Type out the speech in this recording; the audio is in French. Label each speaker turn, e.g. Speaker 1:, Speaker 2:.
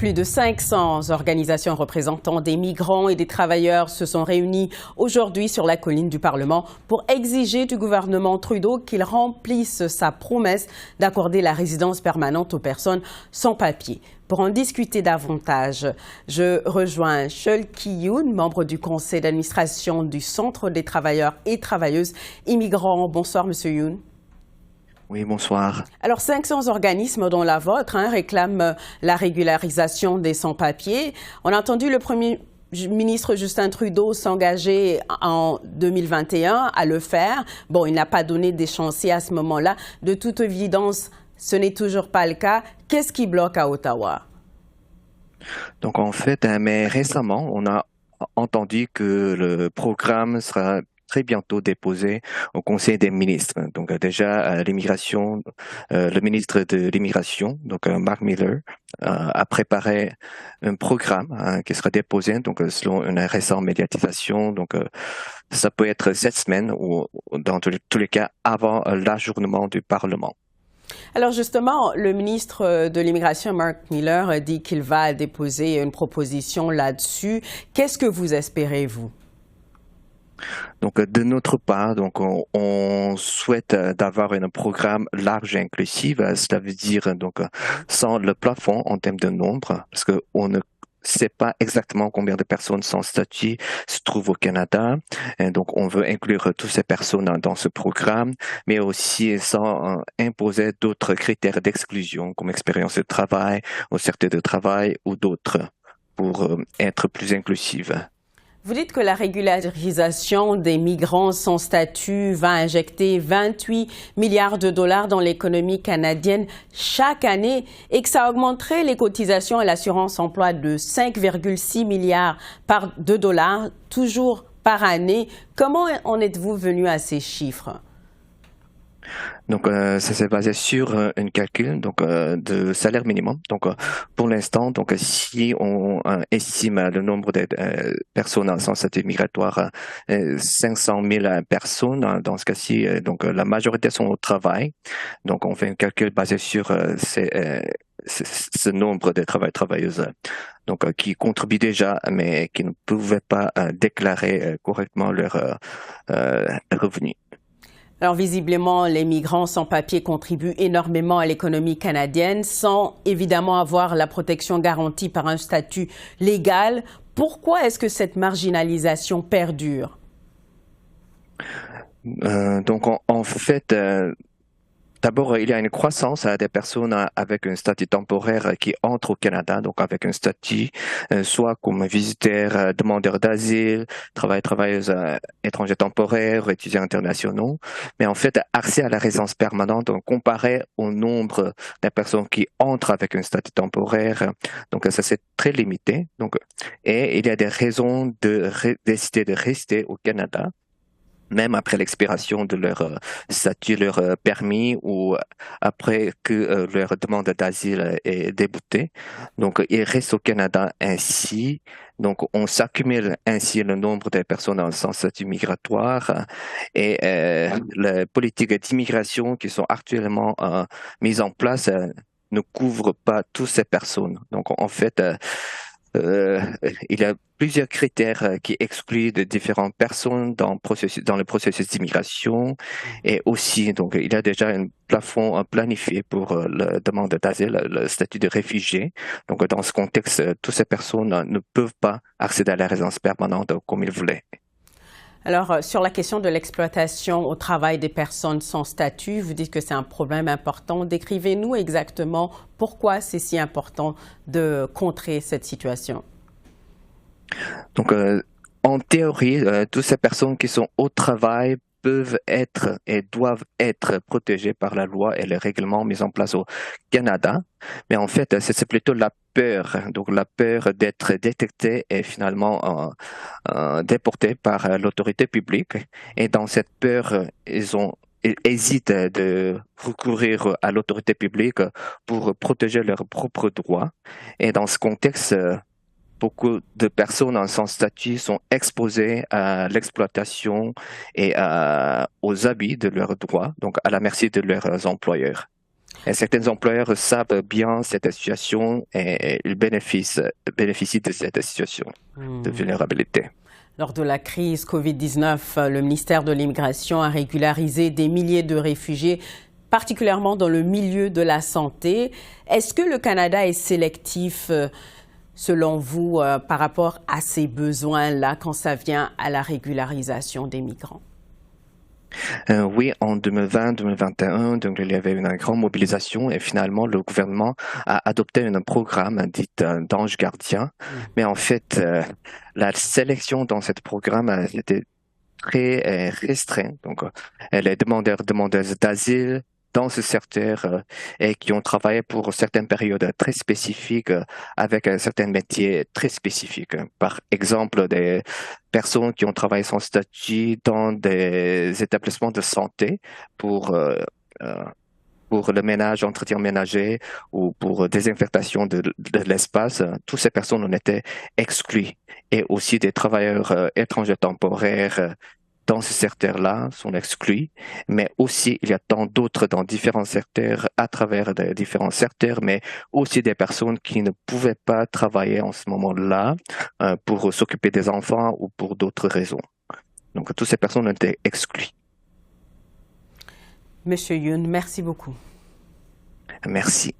Speaker 1: Plus de 500 organisations représentant des migrants et des travailleurs se sont réunies aujourd'hui sur la colline du Parlement pour exiger du gouvernement Trudeau qu'il remplisse sa promesse d'accorder la résidence permanente aux personnes sans papier. Pour en discuter davantage, je rejoins Shulky Youn, membre du conseil d'administration du Centre des travailleurs et travailleuses immigrants. Bonsoir, Monsieur Youn.
Speaker 2: Oui, bonsoir.
Speaker 1: Alors, 500 organismes, dont la vôtre, réclament la régularisation des sans-papiers. On a entendu le Premier ministre Justin Trudeau s'engager en 2021 à le faire. Bon, il n'a pas donné d'échéancier à ce moment-là. De toute évidence, ce n'est toujours pas le cas. Qu'est-ce qui bloque à Ottawa?
Speaker 2: Donc, en fait, mais récemment, on a entendu que le programme sera très bientôt déposé au Conseil des ministres. Donc déjà, l'immigration, le ministre de l'immigration, donc Mark Miller, a préparé un programme qui sera déposé, donc selon une récente médiatisation. Donc ça peut être cette semaine ou dans tous les cas avant l'ajournement du Parlement.
Speaker 1: Alors justement, le ministre de l'Immigration, Mark Miller, dit qu'il va déposer une proposition là-dessus. Qu'est-ce que vous espérez, vous?
Speaker 2: Donc, de notre part, donc on souhaite d'avoir un programme large et inclusif. Cela veut dire donc sans le plafond en termes de nombre, parce que on ne sait pas exactement combien de personnes sans statut se trouvent au Canada. Et donc, on veut inclure toutes ces personnes dans ce programme, mais aussi sans imposer d'autres critères d'exclusion, comme expérience de travail, ou certitude de travail ou d'autres, pour être plus inclusive.
Speaker 1: Vous dites que la régularisation des migrants sans statut va injecter 28 milliards de dollars dans l'économie canadienne chaque année et que ça augmenterait les cotisations à l'assurance emploi de 5,6 milliards de dollars toujours par année. Comment en êtes-vous venu à ces chiffres?
Speaker 2: Donc, ça s'est basé sur un calcul donc de salaire minimum. Donc, pour l'instant, donc si on estime le nombre de personnes sans statut migratoire 500 000 personnes, dans ce cas-ci, donc la majorité sont au travail. Donc, on fait un calcul basé sur ce nombre de travailleuses donc qui contribuent déjà, mais qui ne pouvaient pas déclarer correctement leurs revenus.
Speaker 1: Alors, visiblement, les migrants sans papier contribuent énormément à l'économie canadienne sans évidemment avoir la protection garantie par un statut légal. Pourquoi est-ce que cette marginalisation perdure?
Speaker 2: Donc, en fait, d'abord, il y a une croissance des personnes avec un statut temporaire qui entrent au Canada, donc avec un statut soit comme visiteurs, demandeurs d'asile, travailleuses étrangers temporaires, étudiants internationaux. Mais en fait, accès à la résidence permanente, donc, comparé au nombre de personnes qui entrent avec un statut temporaire, donc ça c'est très limité. Donc, et il y a des raisons de décider de rester au Canada, même après l'expiration de leur statut, leur permis ou après que leur demande d'asile est déboutée. Donc, ils restent au Canada ainsi. Donc, on s'accumule ainsi le nombre de personnes sans statut migratoire et les politiques d'immigration qui sont actuellement mises en place ne couvrent pas toutes ces personnes. Donc, en fait, il y a plusieurs critères qui excluent de différentes personnes dans le processus d'immigration et aussi, donc, il y a déjà un plafond planifié pour la demande d'asile, le statut de réfugié. Donc, dans ce contexte, toutes ces personnes ne peuvent pas accéder à la résidence permanente comme ils voulaient.
Speaker 1: Alors, sur la question de l'exploitation au travail des personnes sans statut, vous dites que c'est un problème important. Décrivez-nous exactement pourquoi c'est si important de contrer cette situation.
Speaker 2: Donc, en théorie, toutes ces personnes qui sont au travail peuvent être et doivent être protégées par la loi et les règlements mis en place au Canada. Mais en fait, c'est plutôt la peur, donc la peur d'être détecté et finalement déporté par l'autorité publique. Et dans cette peur, ils hésitent de recourir à l'autorité publique pour protéger leurs propres droits. Et dans ce contexte, beaucoup de personnes sans statut sont exposées à l'exploitation et aux abus de leurs droits, donc à la merci de leurs employeurs. Et certains employeurs savent bien cette situation et ils bénéficient de cette situation de vulnérabilité.
Speaker 1: Lors de la crise Covid-19, le ministère de l'Immigration a régularisé des milliers de réfugiés, particulièrement dans le milieu de la santé. Est-ce que le Canada est sélectif, selon vous, par rapport à ces besoins-là quand ça vient à la régularisation des migrants?
Speaker 2: Oui, en 2020-2021, donc il y avait une grande mobilisation et finalement le gouvernement a adopté un programme dit d'ange gardien. Mais en fait, la sélection dans ce programme était très restreinte. Donc, les demandeuses d'asile dans ce secteur et qui ont travaillé pour certaines périodes très spécifiques avec certains métiers très spécifiques. Par exemple, des personnes qui ont travaillé sans statut dans des établissements de santé pour euh, pour le ménage, entretien ménager ou pour désinfectation de l'espace, toutes ces personnes ont été exclues. Et aussi des travailleurs étrangers temporaires dans ce secteur-là sont exclus, mais aussi il y a tant d'autres dans différents secteurs, à travers des différents secteurs, mais aussi des personnes qui ne pouvaient pas travailler en ce moment-là pour s'occuper des enfants ou pour d'autres raisons. Donc toutes ces personnes ont été exclues.
Speaker 1: Monsieur Youn, merci beaucoup.
Speaker 2: Merci.